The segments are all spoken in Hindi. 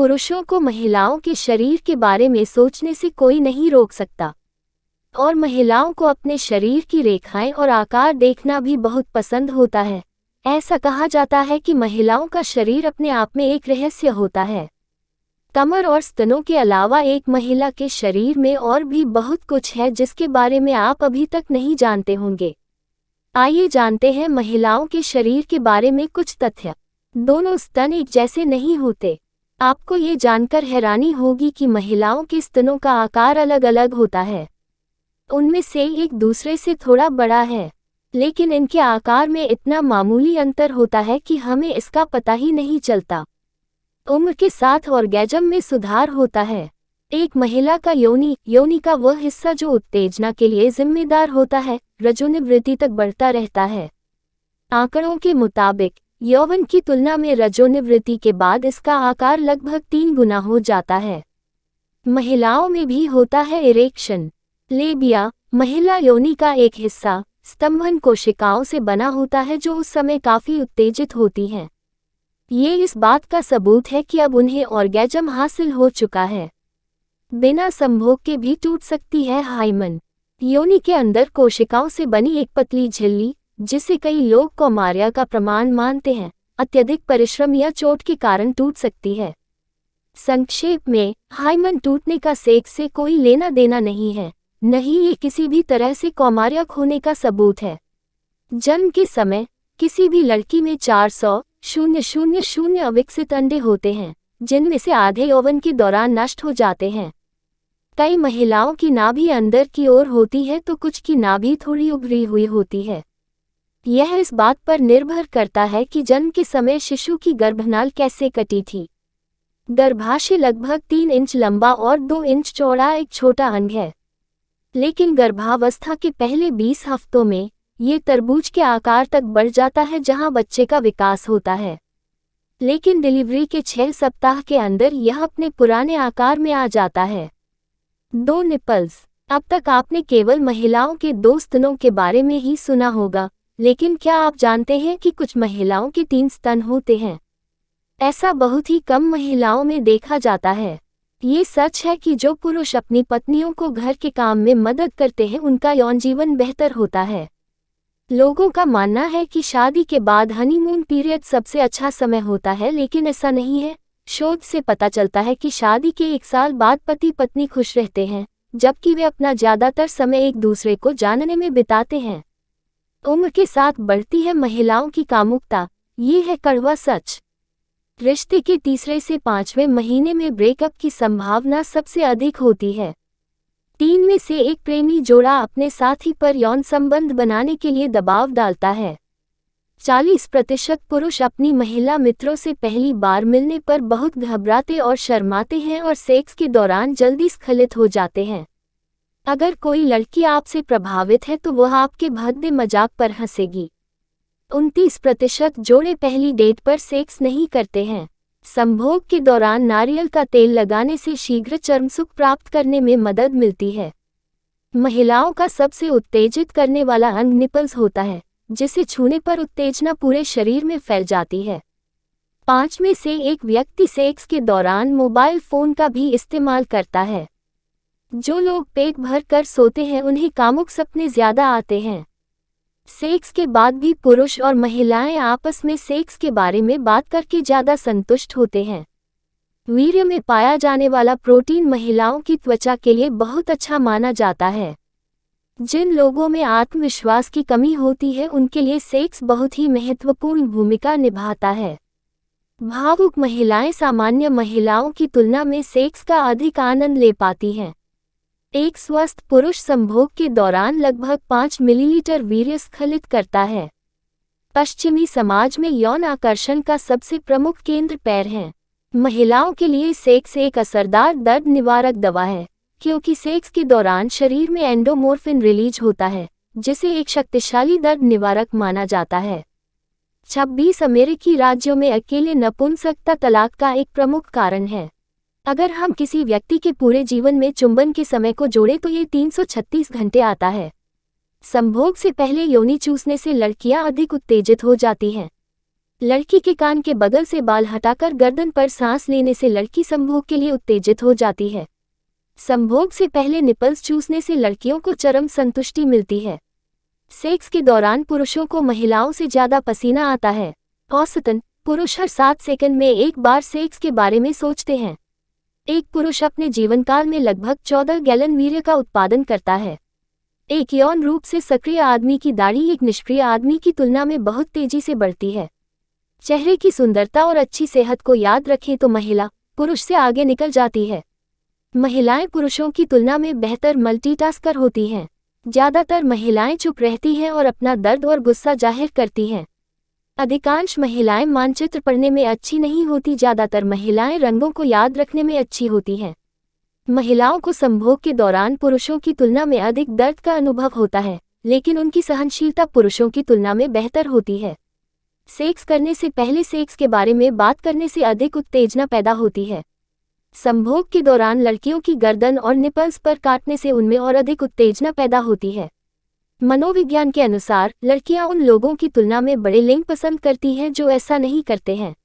पुरुषों को महिलाओं के शरीर के बारे में सोचने से कोई नहीं रोक सकता, और महिलाओं को अपने शरीर की रेखाएं और आकार देखना भी बहुत पसंद होता है। ऐसा कहा जाता है कि महिलाओं का शरीर अपने आप में एक रहस्य होता है। कमर और स्तनों के अलावा एक महिला के शरीर में और भी बहुत कुछ है जिसके बारे में आप अभी तक नहीं जानते होंगे। आइए जानते हैं महिलाओं के शरीर के बारे में कुछ तथ्य। दोनों स्तन एक जैसे नहीं होते। आपको ये जानकर हैरानी होगी कि महिलाओं के स्तनों का आकार अलग अलग होता है। उनमें से एक दूसरे से थोड़ा बड़ा है, लेकिन इनके आकार में इतना मामूली अंतर होता है कि हमें इसका पता ही नहीं चलता। उम्र के साथ ऑर्गेज्म में सुधार होता है। एक महिला का योनि का वह हिस्सा जो उत्तेजना के लिए जिम्मेदार होता है, रजोनिवृत्ति तक बढ़ता रहता है। आंकड़ों के मुताबिक यौवन की तुलना में रजोनिवृत्ति के बाद इसका आकार लगभग 3 गुना हो जाता है। महिलाओं में भी होता है इरेक्शन। लेबिया, महिला योनि का एक हिस्सा, स्तंभन कोशिकाओं से बना होता है जो उस समय काफी उत्तेजित होती हैं। ये इस बात का सबूत है कि अब उन्हें ऑर्गेज्म हासिल हो चुका है। बिना संभोग के भी टूट सकती है हाइमन। योनि के अंदर कोशिकाओं से बनी एक पतली झिल्ली, जिसे कई लोग कौमार्य का प्रमाण मानते हैं, अत्यधिक परिश्रम या चोट के कारण टूट सकती है। संक्षेप में, हाइमन टूटने का सेक्स से कोई लेना देना नहीं है, नहीं ये किसी भी तरह से कौमार्य होने का सबूत है। जन्म के समय किसी भी लड़की में 400,000 अविकसित अंडे होते हैं, जिनमें से आधे यौवन के दौरान नष्ट हो जाते हैं। कई महिलाओं की नाभि अंदर की ओर होती है तो कुछ की नाभि थोड़ी उभरी हुई होती है। यह इस बात पर निर्भर करता है कि जन्म के समय शिशु की गर्भनाल कैसे कटी थी। गर्भाशय लगभग 3 इंच लंबा और 2 इंच चौड़ा एक छोटा अंग है, लेकिन गर्भावस्था के पहले 20 हफ्तों में ये तरबूज के आकार तक बढ़ जाता है जहां बच्चे का विकास होता है। लेकिन डिलीवरी के 6 सप्ताह के अंदर यह अपने पुराने आकार में आ जाता है। 2 निपल्स। अब तक आपने केवल महिलाओं के 2 स्तनों के बारे में ही सुना होगा, लेकिन क्या आप जानते हैं कि कुछ महिलाओं के 3 स्तन होते हैं? ऐसा बहुत ही कम महिलाओं में देखा जाता है। ये सच है कि जो पुरुष अपनी पत्नियों को घर के काम में मदद करते हैं उनका यौन जीवन बेहतर होता है। लोगों का मानना है कि शादी के बाद हनीमून पीरियड सबसे अच्छा समय होता है, लेकिन ऐसा नहीं है। शोध से पता चलता है कि शादी के 1 साल बाद पति पत्नी खुश रहते हैं, जबकि वे अपना ज्यादातर समय एक दूसरे को जानने में बिताते हैं। उम्र के साथ बढ़ती है महिलाओं की कामुकता, ये है कड़वा सच। रिश्ते के 3 से 5वें महीने में ब्रेकअप की संभावना सबसे अधिक होती है। 3 में से 1 प्रेमी जोड़ा अपने साथी पर यौन संबंध बनाने के लिए दबाव डालता है। 40% पुरुष अपनी महिला मित्रों से पहली बार मिलने पर बहुत घबराते और शर्माते हैं और सेक्स के दौरान जल्दी स्खलित हो जाते हैं। अगर कोई लड़की आपसे प्रभावित है तो वह आपके भद्दे मजाक पर हंसेगी। 29% जोड़े पहली डेट पर सेक्स नहीं करते हैं। संभोग के दौरान नारियल का तेल लगाने से शीघ्र चर्मसुख प्राप्त करने में मदद मिलती है। महिलाओं का सबसे उत्तेजित करने वाला अंग निपल्स होता है, जिसे छूने पर उत्तेजना पूरे शरीर में फैल जाती है। 5 में से 1 व्यक्ति सेक्स के दौरान मोबाइल फोन का भी इस्तेमाल करता है। जो लोग पेट भर कर सोते हैं उन्हें कामुक सपने ज्यादा आते हैं। सेक्स के बाद भी पुरुष और महिलाएं आपस में सेक्स के बारे में बात करके ज्यादा संतुष्ट होते हैं। वीर्य में पाया जाने वाला प्रोटीन महिलाओं की त्वचा के लिए बहुत अच्छा माना जाता है। जिन लोगों में आत्मविश्वास की कमी होती है उनके लिए सेक्स बहुत ही महत्वपूर्ण भूमिका निभाता है। भावुक महिलाएं सामान्य महिलाओं की तुलना में सेक्स का अधिक आनंद ले पाती हैं। एक स्वस्थ पुरुष संभोग के दौरान लगभग 5 मिलीलीटर वीर्य स्खलित करता है। पश्चिमी समाज में यौन आकर्षण का सबसे प्रमुख केंद्र पैर हैं। महिलाओं के लिए सेक्स एक असरदार दर्द निवारक दवा है, क्योंकि सेक्स के दौरान शरीर में एंडोमोर्फिन रिलीज होता है, जिसे एक शक्तिशाली दर्द निवारक माना जाता है। 26 अमेरिकी राज्यों में अकेले नपुंसकता तलाक का एक प्रमुख कारण है। अगर हम किसी व्यक्ति के पूरे जीवन में चुंबन के समय को जोड़ें तो ये 336 घंटे आता है। संभोग से पहले योनि चूसने से लड़कियां अधिक उत्तेजित हो जाती हैं। लड़की के कान के बगल से बाल हटाकर गर्दन पर सांस लेने से लड़की संभोग के लिए उत्तेजित हो जाती है। संभोग से पहले निपल्स चूसने से लड़कियों को चरम संतुष्टि मिलती है। सेक्स के दौरान पुरुषों को महिलाओं से ज्यादा पसीना आता है। औसतन पुरुष हर 7 सेकंड में एक बार सेक्स के बारे में सोचते हैं। एक पुरुष अपने जीवनकाल में लगभग 14 गैलन वीर्य का उत्पादन करता है। एक यौन रूप से सक्रिय आदमी की दाढ़ी एक निष्क्रिय आदमी की तुलना में बहुत तेजी से बढ़ती है। चेहरे की सुंदरता और अच्छी सेहत को याद रखें तो महिला पुरुष से आगे निकल जाती है। महिलाएं पुरुषों की तुलना में बेहतर मल्टीटास्कर होती हैं। ज्यादातर महिलाएं चुप रहती हैं और अपना दर्द और गुस्सा जाहिर करती हैं। अधिकांश महिलाएं मानचित्र पढ़ने में अच्छी नहीं होती। ज्यादातर महिलाएं रंगों को याद रखने में अच्छी होती हैं। महिलाओं को संभोग के दौरान पुरुषों की तुलना में अधिक दर्द का अनुभव होता है, लेकिन उनकी सहनशीलता पुरुषों की तुलना में बेहतर होती है। सेक्स करने से पहले सेक्स के बारे में बात करने से अधिक उत्तेजना पैदा होती है। संभोग के दौरान लड़कियों की गर्दन और निपल्स पर काटने से उनमें और अधिक उत्तेजना पैदा होती है। मनोविज्ञान के अनुसार लड़कियां उन लोगों की तुलना में बड़े लिंग पसंद करती हैं जो ऐसा नहीं करते हैं।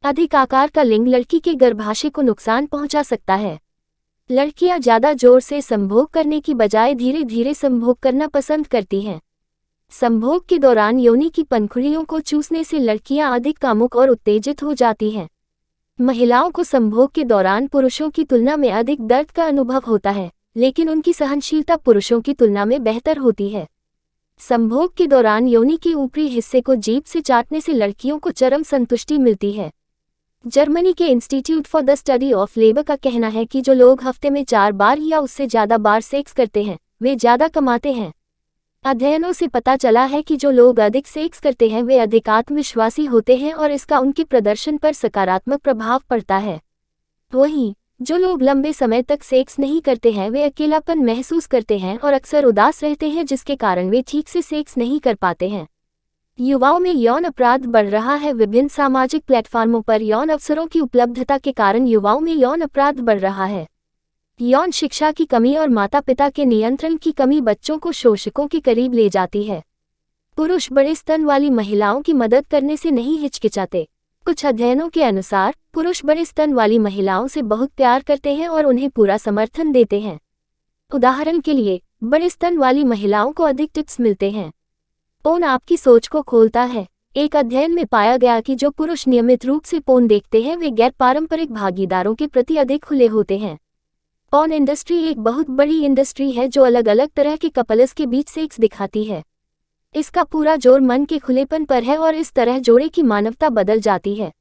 अधिक आकार का लिंग लड़की के गर्भाशय को नुकसान पहुंचा सकता है। लड़कियां ज्यादा जोर से संभोग करने की बजाय धीरे धीरे संभोग करना पसंद करती हैं। संभोग के दौरान योनि की पंखुड़ियों को चूसने से लड़कियां अधिक कामुक और उत्तेजित हो जाती हैं। महिलाओं को संभोग के दौरान पुरुषों की तुलना में अधिक दर्द का अनुभव होता है, लेकिन उनकी सहनशीलता पुरुषों की तुलना में बेहतर होती है। संभोग के दौरान योनि के ऊपरी हिस्से को जीभ से चाटने से लड़कियों को चरम संतुष्टि मिलती है। जर्मनी के institute for the study of labour का कहना है कि जो लोग हफ्ते में 4 बार या उससे ज्यादा बार सेक्स करते हैं वे ज्यादा कमाते हैं। अध्ययनों से पता चला है कि जो लोग अधिक सेक्स करते हैं वे अधिक आत्मविश्वासी होते हैं और इसका उनके प्रदर्शन पर सकारात्मक प्रभाव पड़ता है। वहीं जो लोग लंबे समय तक सेक्स नहीं करते हैं वे अकेलापन महसूस करते हैं और अक्सर उदास रहते हैं, जिसके कारण वे ठीक से सेक्स नहीं कर पाते हैं। युवाओं में यौन अपराध बढ़ रहा है। विभिन्न सामाजिक प्लेटफॉर्मों पर यौन अवसरों की उपलब्धता के कारण युवाओं में यौन अपराध बढ़ रहा है। यौन शिक्षा की कमी और माता-पिता के नियंत्रण की कमी बच्चों को शोषकों के करीब ले जाती है। पुरुष बड़े स्तन वाली महिलाओं की मदद करने से नहीं हिचकिचाते। कुछ अध्ययनों के अनुसार पुरुष बड़े स्तन वाली महिलाओं से बहुत प्यार करते हैं और उन्हें पूरा समर्थन देते हैं। उदाहरण के लिए, बड़े स्तन वाली महिलाओं को अधिक टिप्स मिलते हैं। पोर्न आपकी सोच को खोलता है। एक अध्ययन में पाया गया कि जो पुरुष नियमित रूप से पोर्न देखते हैं वे गैर पारंपरिक भागीदारों के प्रति अधिक खुले होते हैं। पोर्न इंडस्ट्री एक बहुत बड़ी इंडस्ट्री है जो अलग अलग तरह के कपल्स के बीच सेक्स दिखाती है। इसका पूरा जोर मन के खुलेपन पर है और इस तरह जोड़े की मानवता बदल जाती है।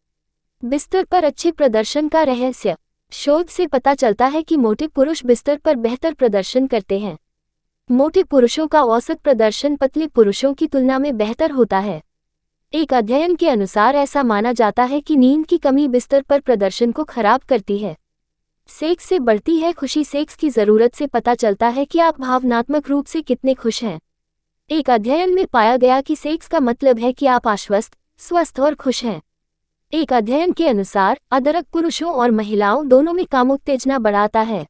बिस्तर पर अच्छे प्रदर्शन का रहस्य। शोध से पता चलता है कि मोटे पुरुष बिस्तर पर बेहतर प्रदर्शन करते हैं। मोटे पुरुषों का औसत प्रदर्शन पतले पुरुषों की तुलना में बेहतर होता है। एक अध्ययन के अनुसार ऐसा माना जाता है कि नींद की कमी बिस्तर पर प्रदर्शन को खराब करती है। सेक्स से बढ़ती है खुशी। सेक्स की जरूरत से पता चलता है कि आप भावनात्मक रूप से कितने खुश हैं। एक अध्ययन में पाया गया कि सेक्स का मतलब है कि आप आश्वस्त, स्वस्थ और खुश हैं। एक अध्ययन के अनुसार अदरक पुरुषों और महिलाओं दोनों में कामोत्तेजना बढ़ाता है।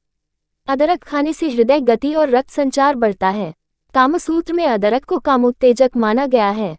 अदरक खाने से हृदय गति और रक्त संचार बढ़ता है। कामसूत्र में अदरक को कामोत्तेजक माना गया है।